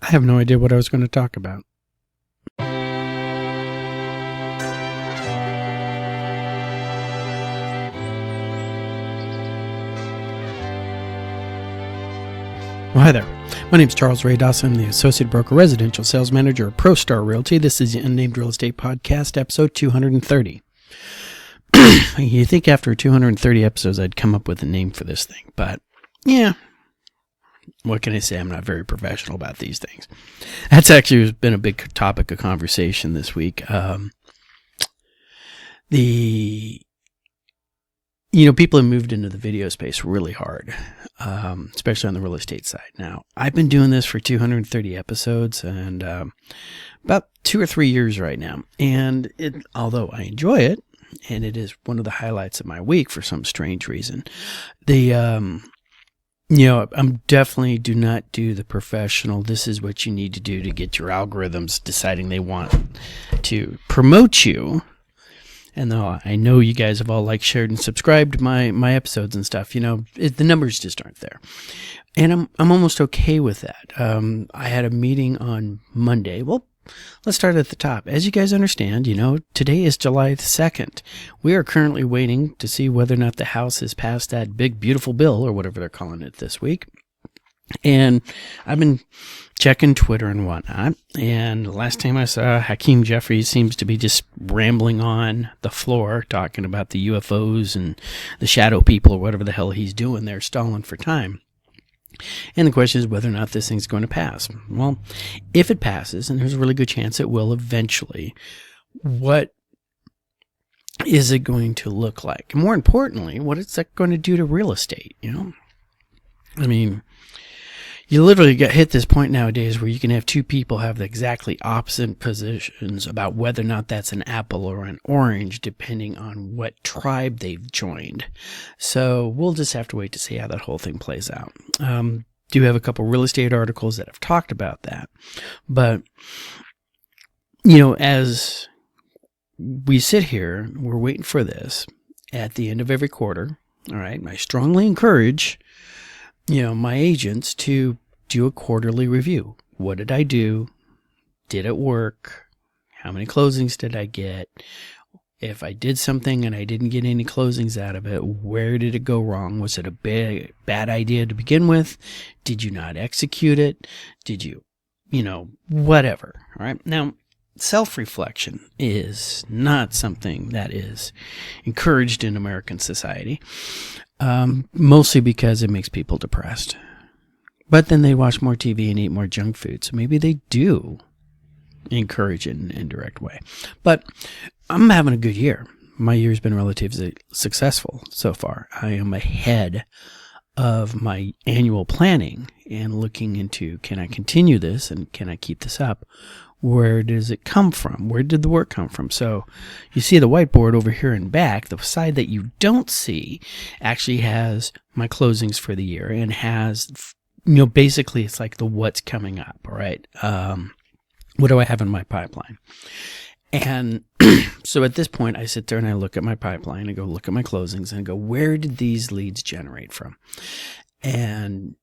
I have no idea what I was going to talk about. Well, hi there. My name is Charles Ray Dawson. I'm the Associate Broker Residential Sales Manager of ProStar Realty. This is the Unnamed Real Estate Podcast, episode 230. You think after 230 episodes I'd come up with a name for this thing, but yeah, what can I say? I'm not very professional about these things. That's actually been a big topic of conversation this week. People have moved into the video space really hard, especially on the real estate side. Now, I've been doing this for 230 episodes and about 2 or 3 years right now. And although I enjoy it, and it is one of the highlights of my week for some strange reason, I'm definitely do not do the professional, this is what you need to do to get your algorithms deciding they want to promote you. And though I know you guys have all shared and subscribed to my episodes and stuff, the numbers just aren't there. And I'm almost okay with that. I had a meeting on Monday. Well, let's start at the top. As you guys understand, today is July 2nd. We are currently waiting to see whether or not the House has passed that big, beautiful bill, or whatever they're calling it this week. And I've been checking Twitter and whatnot. And last time I saw, Hakeem Jeffries seems to be just rambling on the floor, talking about the UFOs and the shadow people, or whatever the hell he's doing there, stalling for time. And the question is whether or not this thing's going to pass. Well, if it passes, and there's a really good chance it will eventually, what is it going to look like? More importantly, what is that going to do to real estate? I mean, you literally hit this point nowadays where you can have two people have the exactly opposite positions about whether or not that's an apple or an orange, depending on what tribe they've joined. So we'll just have to wait to see how that whole thing plays out. Do have a couple real estate articles that have talked about that. But, as we sit here, we're waiting for this at the end of every quarter. All right. I strongly encourage my agents to do a quarterly review. What did I do? Did it work? How many closings did I get? If I did something and I didn't get any closings out of it, where did it go wrong? Was it a bad idea to begin with? Did you not execute it? Did you, whatever. All right. Now, self-reflection is not something that is encouraged in American society. Mostly because it makes people depressed. But then they watch more TV and eat more junk food. So maybe they do encourage it in an indirect way. But I'm having a good year. My year's been relatively successful so far. I am ahead of my annual planning and looking into, can I continue this and can I keep this up? Where does it come from? Where did the work come from? So you see the whiteboard over here in back. The side that you don't see actually has my closings for the year and has, basically it's like the what's coming up, all right? What do I have in my pipeline? And so at this point, I sit there and I look at my pipeline and go look at my closings and go, where did these leads generate from? And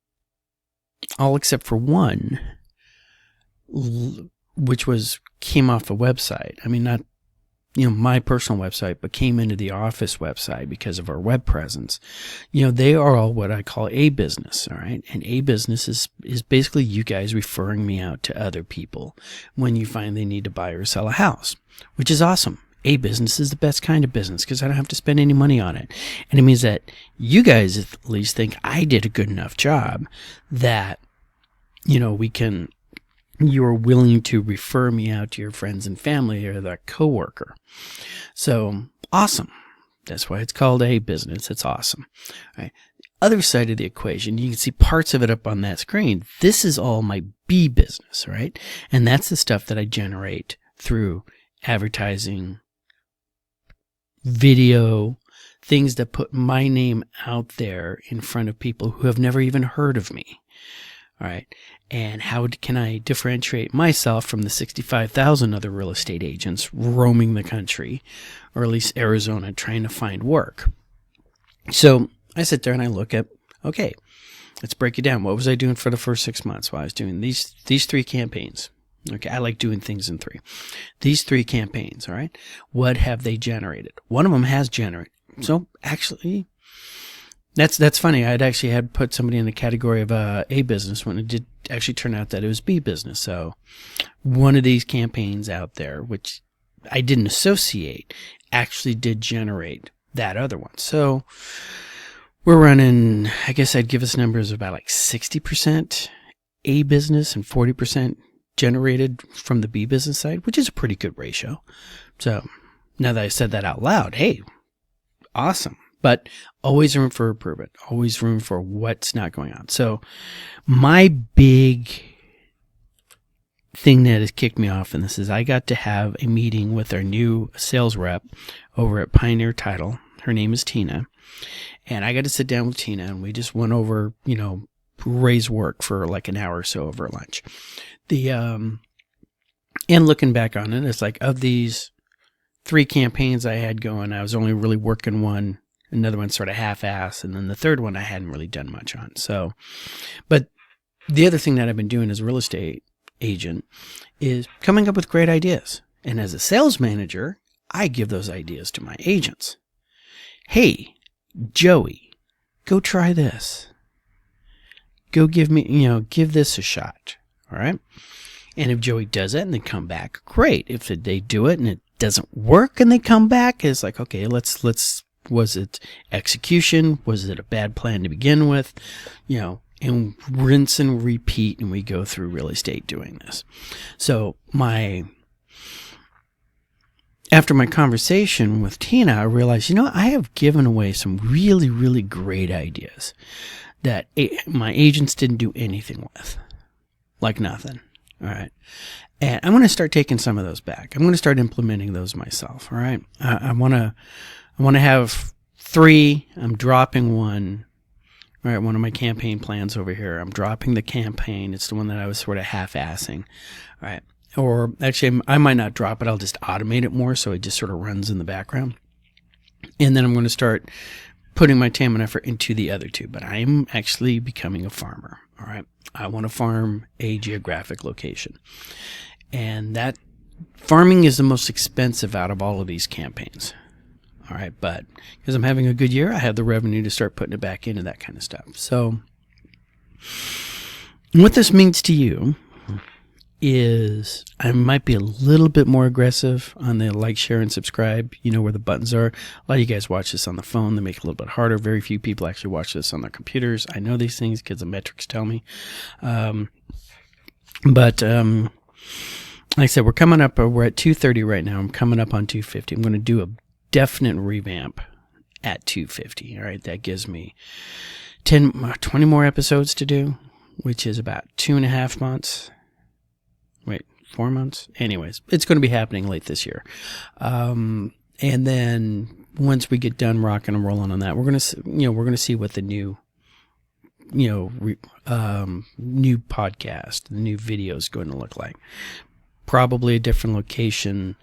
all except for one, which came off a website. I mean, not, my personal website, but came into the office website because of our web presence. They are all what I call a business. All right. And a business is basically you guys referring me out to other people when you find they need to buy or sell a house, which is awesome. A business is the best kind of business because I don't have to spend any money on it. And it means that you guys at least think I did a good enough job that, you are willing to refer me out to your friends and family or that coworker. So awesome. That's why it's called a business. It's awesome. All right. Other side of the equation, you can see parts of it up on that screen. This is all my B business, right? And that's the stuff that I generate through advertising, video, things that put my name out there in front of people who have never even heard of me. All right. And how can I differentiate myself from the 65,000 other real estate agents roaming the country, or at least Arizona, trying to find work? So I sit there and I look at, okay, let's break it down. What was I doing for the first 6 months? Well, I was doing these 3 campaigns. Okay, I like doing things in 3. These 3 campaigns, all right? What have they generated? One of them has generated. So actually, that's funny. I'd actually had put somebody in the category of A business when it did actually turn out that it was B business. So one of these campaigns out there, which I didn't associate, actually did generate that other one. So we're running, I guess I'd give us numbers about like 60% A business and 40% generated from the B business side, which is a pretty good ratio. So now that I said that out loud, hey, awesome. But always room for improvement, always room for what's not going on. So my big thing that has kicked me off in this is I got to have a meeting with our new sales rep over at Pioneer Title. Her name is Tina. And I got to sit down with Tina, and we just went over, Ray's work for like an hour or so over lunch. And looking back on it, it's like of these 3 campaigns I had going, I was only really working one, another one sort of half-ass, and then the third one I hadn't really done much on. So, but the other thing that I've been doing as a real estate agent is coming up with great ideas. And as a sales manager, I give those ideas to my agents. Hey, Joey, go try this. Go give this a shot. All right. And if Joey does it and they come back, great. If they do it and it doesn't work and they come back, it's like, okay, let's, was it execution? Was it a bad plan to begin with? And rinse and repeat. And we go through real estate doing this. So after my conversation with Tina, I realized, I have given away some really, really great ideas that my agents didn't do anything with. Like nothing. All right. And I'm going to start taking some of those back. I'm going to start implementing those myself. All right. I want to have 3. I'm dropping one. All right. One of my campaign plans over here. I'm dropping the campaign. It's the one that I was sort of half-assing. All right. Or actually, I might not drop it. I'll just automate it more so it just sort of runs in the background. And then I'm going to start putting my time and effort into the other 2. But I'm actually becoming a farmer. All right. I want to farm a geographic location. And that farming is the most expensive out of all of these campaigns. All right. But because I'm having a good year, I have the revenue to start putting it back into that kind of stuff. So what this means to you is I might be a little bit more aggressive on the like, share, and subscribe. You know where the buttons are. A lot of you guys watch this on the phone. They make it a little bit harder. Very few people actually watch this on their computers. I know these things because the metrics tell me. But like I said, we're coming up. We're at 230 right now. I'm coming up on 250. I'm going to do a definite revamp at 250. All right. That gives me 20 more episodes to do, which is about 2.5 months. Wait, 4 months? Anyways, it's going to be happening late this year. And then once we get done rocking and rolling on that, we're going to see what the new, new podcast, the new video is going to look like. Probably a different location.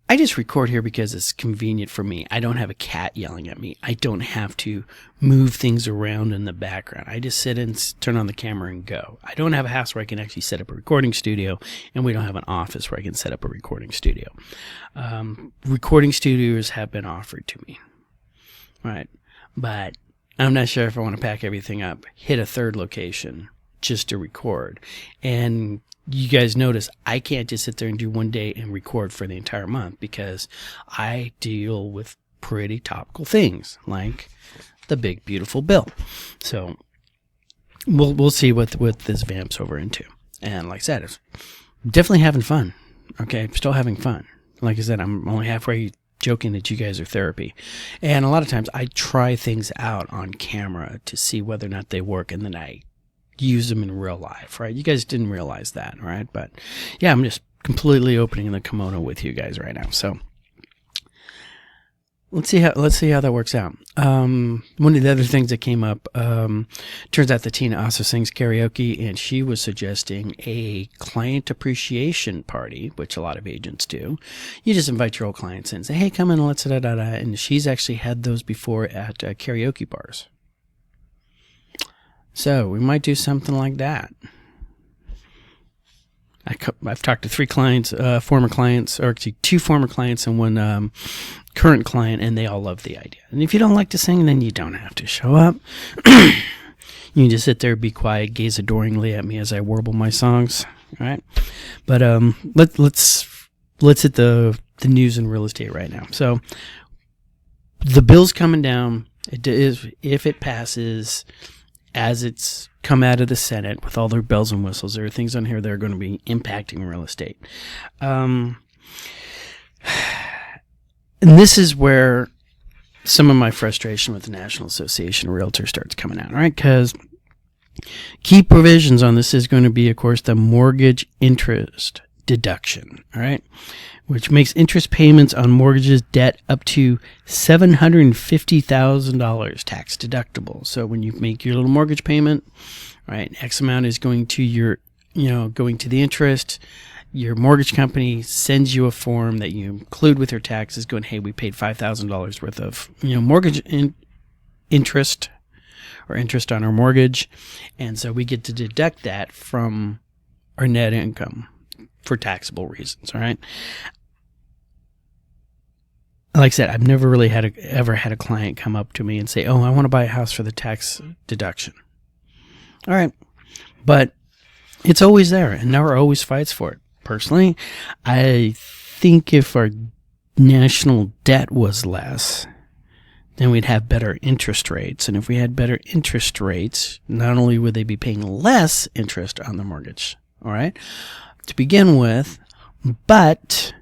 I just record here because it's convenient for me. I don't have a cat yelling at me. I don't have to move things around in the background. I just sit and turn on the camera and go. I don't have a house where I can actually set up a recording studio, and we don't have an office where I can set up a recording studio. Recording studios have been offered to me. All right. But I'm not sure if I want to pack everything up, hit a third location just to record. And you guys notice I can't just sit there and do one day and record for the entire month because I deal with pretty topical things like the big beautiful bill. So we'll see what this vamps over into. And like I said, it's definitely having fun. Okay, I'm still having fun. Like I said, I'm only halfway joking that you guys are therapy. And a lot of times I try things out on camera to see whether or not they work, and then I use them in real life, right? You guys didn't realize that, right? But yeah, I'm just completely opening the kimono with you guys right now. So let's see how that works out. One of the other things that came up, turns out that Tina also sings karaoke, and she was suggesting a client appreciation party, which a lot of agents do. You just invite your old clients in and say, hey, come in and let's da-da-da. And she's actually had those before at karaoke bars. So we might do something like that. I've talked to 3 clients, former clients, or actually 2 former clients and 1 current client, and they all love the idea. And if you don't like to sing, then you don't have to show up. You can just sit there, be quiet, gaze adoringly at me as I warble my songs. All right, but let's hit the news in real estate right now. So the bill's coming down. It is, if it passes, as it's come out of the Senate with all their bells and whistles. There are things on here that are going to be impacting real estate. And this is where some of my frustration with the National Association of Realtors starts coming out, right? Because key provisions on this is going to be, of course, the mortgage interest deduction, all right, which makes interest payments on mortgages debt up to $750,000 tax deductible. So when you make your little mortgage payment, right, X amount is going to your, going to the interest. Your mortgage company sends you a form that you include with your taxes going, hey, we paid $5,000 worth of, mortgage interest or interest on our mortgage. And so we get to deduct that from our net income for taxable reasons. All right. Like I said, I've never really ever had a client come up to me and say, oh, I want to buy a house for the tax deduction. All right. But it's always there, and NAR always fights for it. Personally, I think if our national debt was less, then we'd have better interest rates. And if we had better interest rates, not only would they be paying less interest on the mortgage, all right, to begin with, but,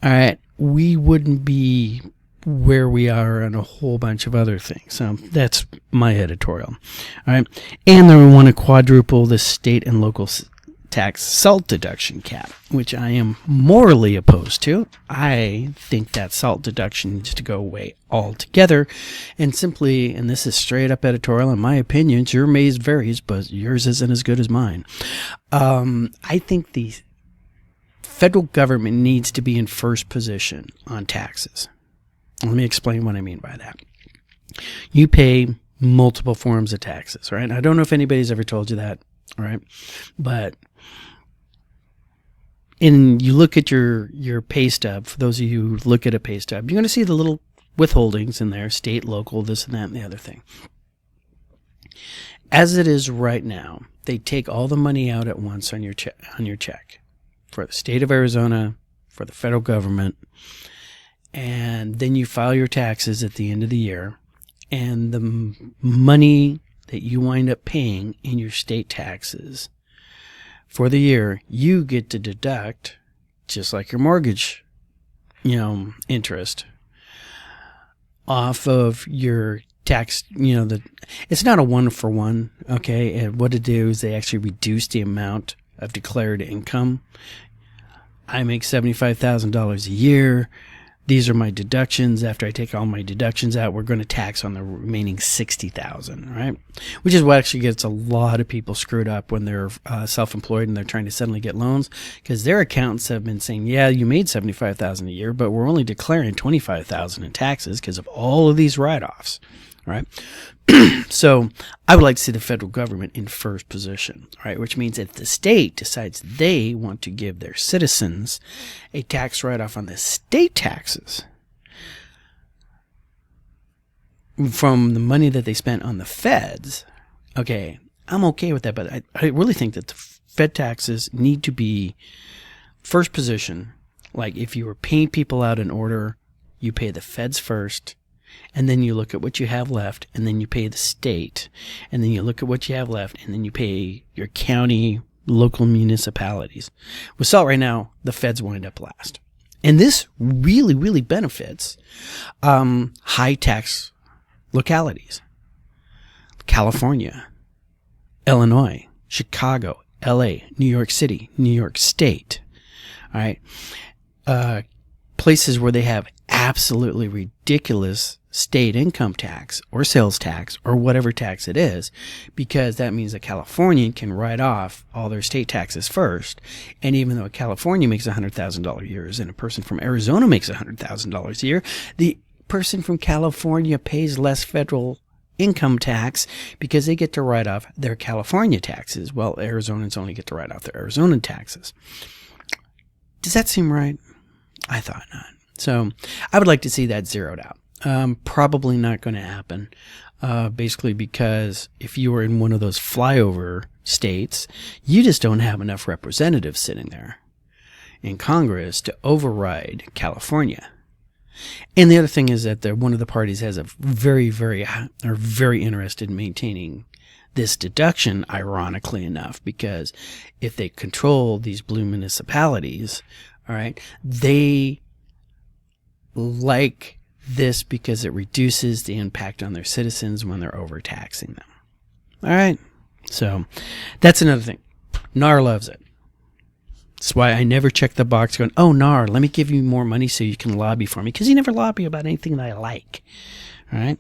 all right, we wouldn't be where we are on a whole bunch of other things. So that's my editorial. All right. And then we want to quadruple the state and local tax SALT deduction cap, which I am morally opposed to. I think that SALT deduction needs to go away altogether. And simply, and this is straight up editorial, in my opinion, your maze varies, but yours isn't as good as mine. I think the federal government needs to be in first position on taxes. Let me explain what I mean by that. You pay multiple forms of taxes, right? I don't know if anybody's ever told you that, all right? But you look at your pay stub, for those of you who look at a pay stub, you're going to see the little withholdings in there, state, local, this and that and the other thing. As it is right now, they take all the money out at once on your check for the state of Arizona, for the federal government, and then you file your taxes at the end of the year, and the money that you wind up paying in your state taxes for the year, you get to deduct, just like your mortgage, interest off of your tax, it's not a 1-for-1, okay? And what it do is they actually reduce the amount of declared income. I make $75,000 a year. These are my deductions. After I take all my deductions out, we're going to tax on the remaining $60,000, right? Which is what actually gets a lot of people screwed up when they're self-employed and they're trying to suddenly get loans, because their accountants have been saying, yeah, you made $75,000 a year, but we're only declaring $25,000 in taxes because of all of these write-offs, right? So I would like to see the federal government in first position, right? Which means if the state decides they want to give their citizens a tax write-off on the state taxes from the money that they spent on the feds, okay, I'm okay with that. But I really think that the Fed taxes need to be first position. Like if you were paying people out in order, you pay the feds first. And then you look at what you have left, and then you pay the state. And then you look at what you have left, and then you pay your county, local municipalities. With SALT right now, the feds wind up last. And this really, really benefits high tax localities. California, Illinois, Chicago, LA, New York City, New York State. All right. Places where they have absolutely ridiculous state income tax or sales tax or whatever tax it is, because that means a Californian can write off all their state taxes first. And even though a California makes $100,000 a year and a person from Arizona makes $100,000 a year, the person from California pays less federal income tax because they get to write off their California taxes, while Arizonans only get to write off their Arizona taxes. Does that seem right? I thought not. So I would like to see that zeroed out. Probably not going to happen, basically because if you were in one of those flyover states, you just don't have enough representatives sitting there in Congress to override California. And the other thing is that one of the parties has a very interested in maintaining this deduction, ironically enough, because if they control these blue municipalities, all right, they like this because it reduces the impact on their citizens when they're overtaxing them. All right, so that's another thing. NAR loves it. That's why I never check the box going, oh, NAR, let me give you more money so you can lobby for me, because you never lobby about anything that I like. All right.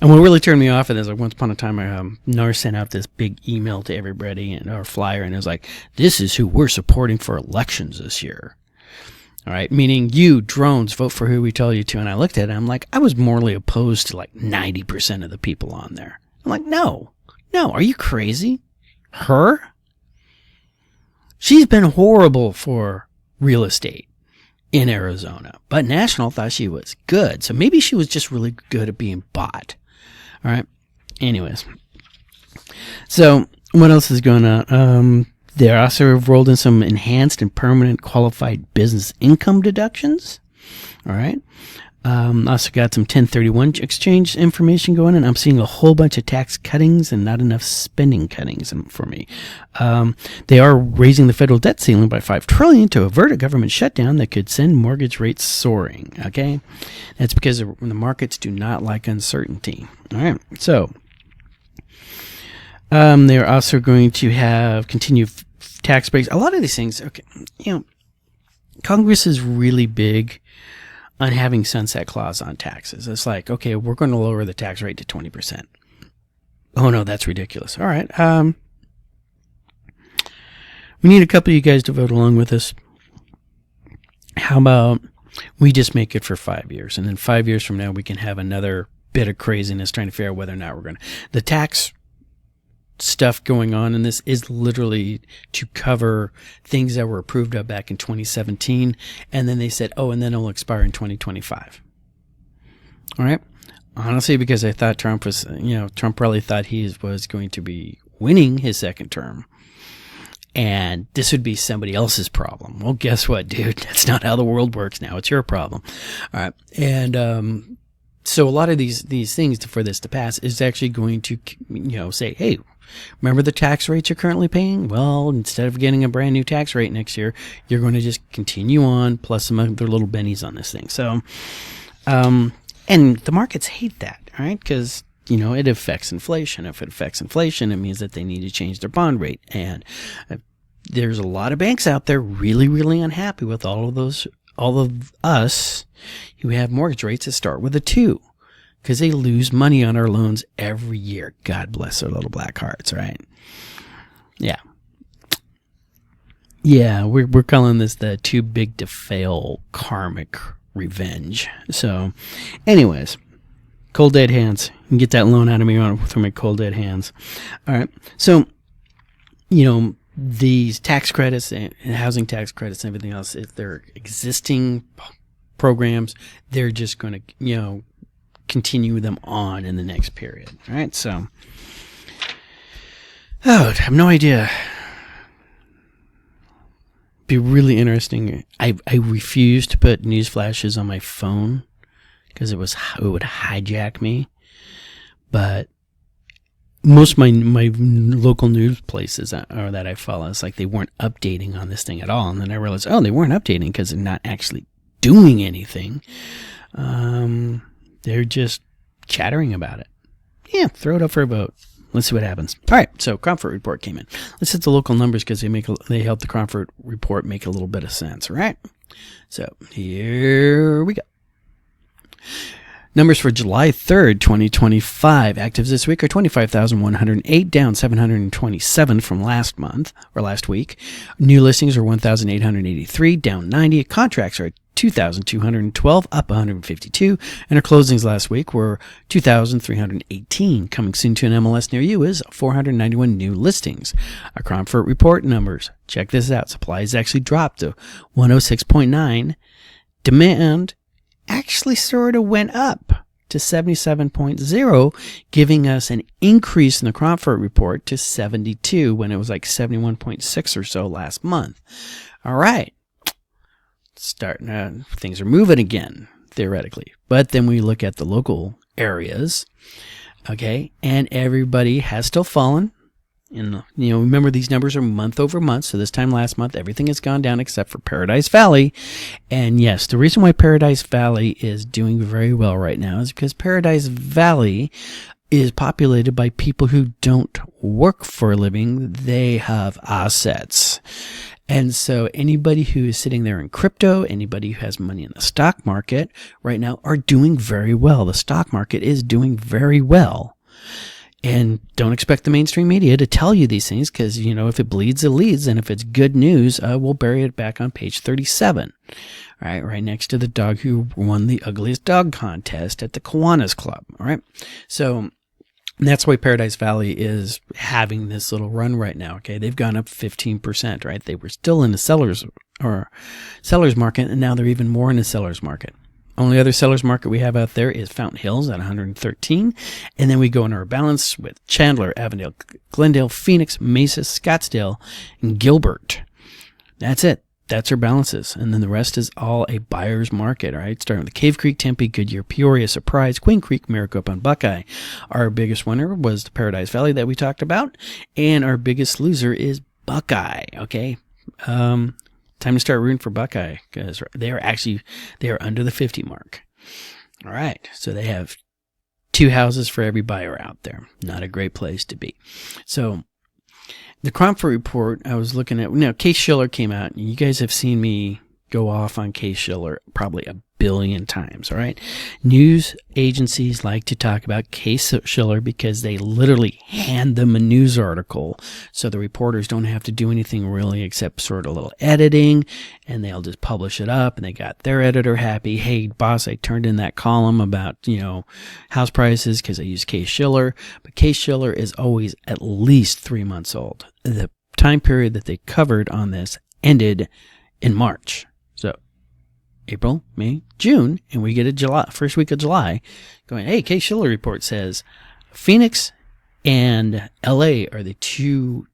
And what really turned me off is like once upon a time, NAR sent out this big email to everybody or flyer, and it was like, this is who we're supporting for elections this year. All right, meaning you, drones, vote for who we tell you to. And I looked at it, I'm like, I was morally opposed to like 90% of the people on there. I'm like, no, are you crazy? Her? She's been horrible for real estate in Arizona, but National thought she was good. So maybe she was just really good at being bought. All right. Anyways. So what else is going on? They also have rolled in some enhanced and permanent qualified business income deductions. All right. Also got some 1031 exchange information going, and I'm seeing a whole bunch of tax cuttings and not enough spending cuttings for me. They are raising the federal debt ceiling by $5 trillion to avert a government shutdown that could send mortgage rates soaring. Okay, that's because the markets do not like uncertainty. All right, so they are also going to have continued tax breaks. A lot of these things. Okay, Congress is really big on having sunset clause on taxes. It's like, okay, we're going to lower the tax rate to 20%. Oh no, that's ridiculous. All right. We need a couple of you guys to vote along with us. How about we just make it for 5 years, and then 5 years from now we can have another bit of craziness trying to figure out whether or not we're going to. The tax stuff going on in this is literally to cover things that were approved of back in 2017, and then they said, oh, and then it'll expire in 2025. All right. Honestly, because I thought Trump was, Trump probably thought he was going to be winning his second term, and this would be somebody else's problem. Well, guess what, dude? That's not how the world works now. It's your problem. All right. And so a lot of these things for this to pass is actually going to, say, hey, remember the tax rates you're currently paying? Well, instead of getting a brand new tax rate next year, you're going to just continue on plus some other little bennies on this thing. So, and the markets hate that, all right? Because, it affects inflation. If it affects inflation, it means that they need to change their bond rate. And there's a lot of banks out there really, really unhappy with all of us who have mortgage rates that start with a 2. Because they lose money on our loans every year. God bless their little black hearts, right? Yeah. Yeah, we're calling this the too big to fail karmic revenge. So, anyways, cold dead hands. You can get that loan out of me through my cold dead hands. All right. So, these tax credits and housing tax credits and everything else, if they're existing programs, they're just going to, continue them on in the next period. All right, so I have no idea. Be really interesting. I refuse to put news flashes on my phone because it would hijack me. But most of my local news places that I follow, it's like they weren't updating on this thing at all. And then I realized, they weren't updating because they're not actually doing anything. They're just chattering about it. Yeah, throw it up for a vote. Let's see what happens. All right, so Cromford report came in. Let's hit the local numbers because they help the Cromford report make a little bit of sense, all right? So here we go. Numbers for July 3rd, 2025. Actives this week are 25,108, down 727 from last month or last week. New listings are 1,883, down 90. Contracts are at 2,212, up 152. And our closings last week were 2,318. Coming soon to an MLS near you is 491 new listings. Our Comfort Report numbers. Check this out. Supply has actually dropped to 106.9. Demand actually sort of went up to 77.0, giving us an increase in the Comfort Report to 72 when it was like 71.6 or so last month. All right. Things are moving again, theoretically. But then we look at the local areas, okay, and everybody has still fallen. And, remember these numbers are month over month. So this time last month, everything has gone down except for Paradise Valley. And yes, the reason why Paradise Valley is doing very well right now is because Paradise Valley is populated by people who don't work for a living. They have assets. And so anybody who is sitting there in crypto, anybody who has money in the stock market right now are doing very well. The stock market is doing very well. And don't expect the mainstream media to tell you these things because, if it bleeds, it leads. And if it's good news, we'll bury it back on page 37. All right next to the dog who won the ugliest dog contest at the Kiwanis Club. All right. So that's why Paradise Valley is having this little run right now. Okay. They've gone up 15%, right? They were still in the seller's market, and now they're even more in the seller's market. Only other seller's market we have out there is Fountain Hills at 113. And then we go in our balance with Chandler, Avondale, Glendale, Phoenix, Mesa, Scottsdale, and Gilbert. That's it. That's our balances. And then the rest is all a buyer's market, all right? Starting with Cave Creek, Tempe, Goodyear, Peoria, Surprise, Queen Creek, Maricopa, and Buckeye. Our biggest winner was the Paradise Valley that we talked about. And our biggest loser is Buckeye, okay? Time to start rooting for Buckeye because they are under the 50 mark. All right. So they have 2 houses for every buyer out there. Not a great place to be. So the Comfort Report I was looking at, Case Shiller came out, and you guys have seen me go off on Case Shiller probably a billion times. All right. News agencies like to talk about Case Shiller because they literally hand them a news article. So the reporters don't have to do anything really except sort of a little editing, and they'll just publish it up, and they got their editor happy. Hey, boss, I turned in that column about, house prices because I use Case Shiller. But Case Shiller is always at least 3 months old. The time period that they covered on this ended in March. So April, May, June, and we get first week of July going, hey, Case Shiller report says Phoenix and LA are the 2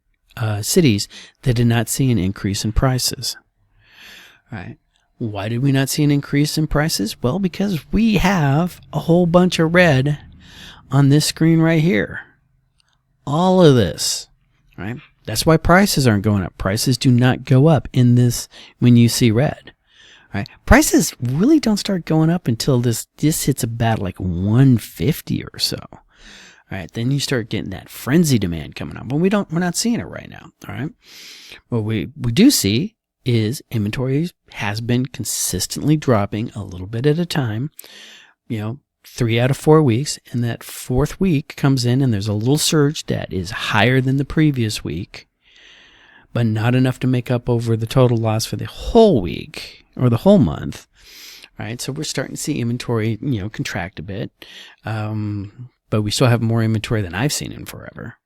cities that did not see an increase in prices. All right. Why did we not see an increase in prices? Well, because we have a whole bunch of red on this screen right here. All of this, right? That's why prices aren't going up. Prices do not go up in this when you see red. Right. Prices really don't start going up until this hits about like 150 or so. All right, then you start getting that frenzy demand coming up. But we're not seeing it right now. All right. What we do see is inventory has been consistently dropping a little bit at a time. 3 out of 4 weeks, and that 4th week comes in and there's a little surge that is higher than the previous week, but not enough to make up over the total loss for the whole week or the whole month, right? So we're starting to see inventory, contract a bit, but we still have more inventory than I've seen in forever,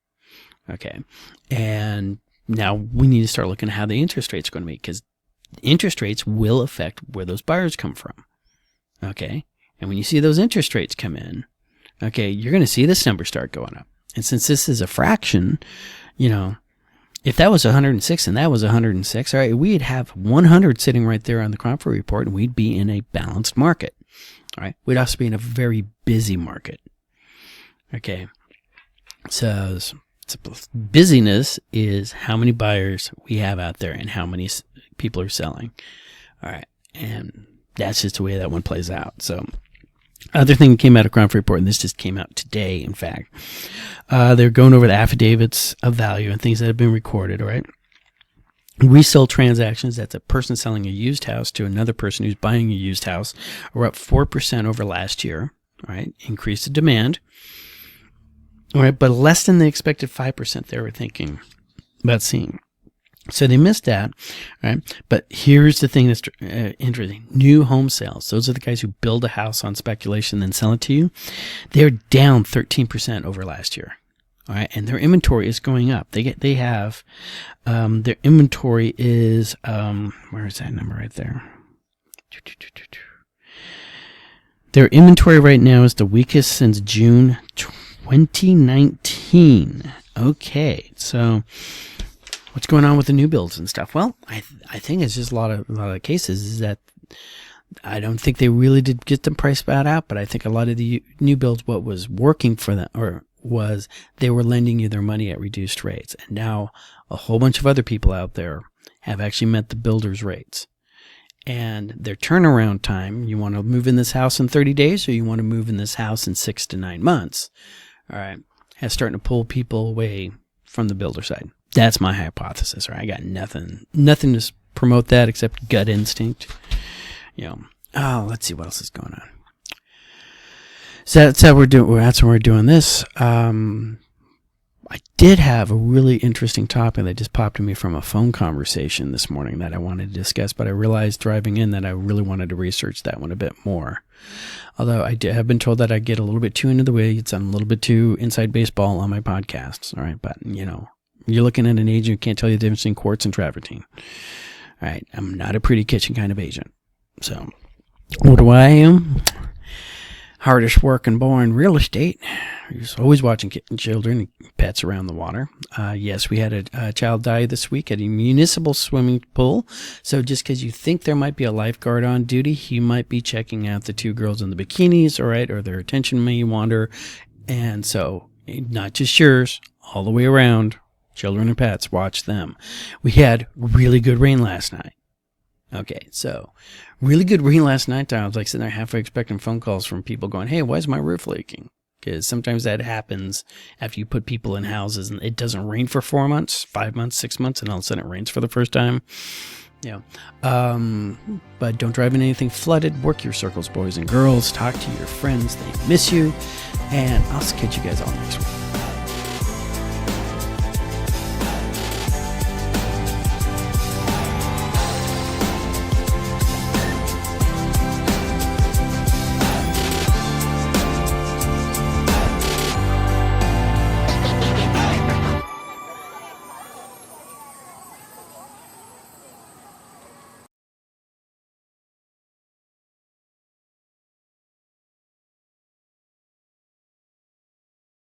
okay? And now we need to start looking at how the interest rates are going to be, because interest rates will affect where those buyers come from, okay? And when you see those interest rates come in, okay, you're going to see this number start going up. And since this is a fraction, if that was 106 and that was 106, all right, we'd have 100 sitting right there on the Comfort Report, and we'd be in a balanced market. All right, we'd also be in a very busy market. Okay, so busyness is how many buyers we have out there and how many people are selling. All right, and that's just the way that one plays out. So other thing that came out of Comfort Report, and this just came out today, in fact, they're going over the affidavits of value and things that have been recorded, all right? Resale transactions, that's a person selling a used house to another person who's buying a used house, are up 4% over last year. All right, increase the demand. All right, but less than the expected 5% they were thinking about seeing. So they missed that. All right, but here's the thing that's interesting. New home sales, those are the guys who build a house on speculation then sell it to you. They're down 13% over last year. All right, and their inventory is going up. They have their inventory is where is that number right there? Their inventory right now is the weakest since June 2019. Okay, so what's going on with the new builds and stuff? Well, I think it's just a lot of cases is that I don't think they really did get them price bad out, but I think a lot of the new builds, what was working for them was they were lending you their money at reduced rates. And now a whole bunch of other people out there have actually met the builder's rates. And their turnaround time, you want to move in this house in 30 days or you want to move in this house in 6 to 9 months, all right, has starting to pull people away from the builder side. That's my hypothesis, right? I got nothing to promote that except gut instinct. Let's see what else is going on. So that's how we're doing this. I did have a really interesting topic that just popped to me from a phone conversation this morning that I wanted to discuss, but I realized driving in that I really wanted to research that one a bit more. Although I have been told that I get a little bit too into the weeds, I'm a little bit too inside baseball on my podcasts. All right, but you're looking at an agent who can't tell you the difference between quartz and travertine. All right, I'm not a pretty kitchen kind of agent. So, what do I am? Hardest working boy in real estate. He's always watching children and pets around the water. Yes, we had a child die this week at a municipal swimming pool. So just because you think there might be a lifeguard on duty, he might be checking out the two girls in the bikinis, all right, or their attention may wander. And so not just yours, all the way around, children and pets, watch them. We had really good rain last night. Okay, so really good rain last night. I was like sitting there halfway expecting phone calls from people going, hey, why is my roof leaking? Because sometimes that happens after you put people in houses and it doesn't rain for 4 months, 5 months, 6 months, and all of a sudden it rains for the first time. But don't drive in anything flooded. Work your circles, boys and girls. Talk to your friends. They miss you. And I'll catch you guys all next week.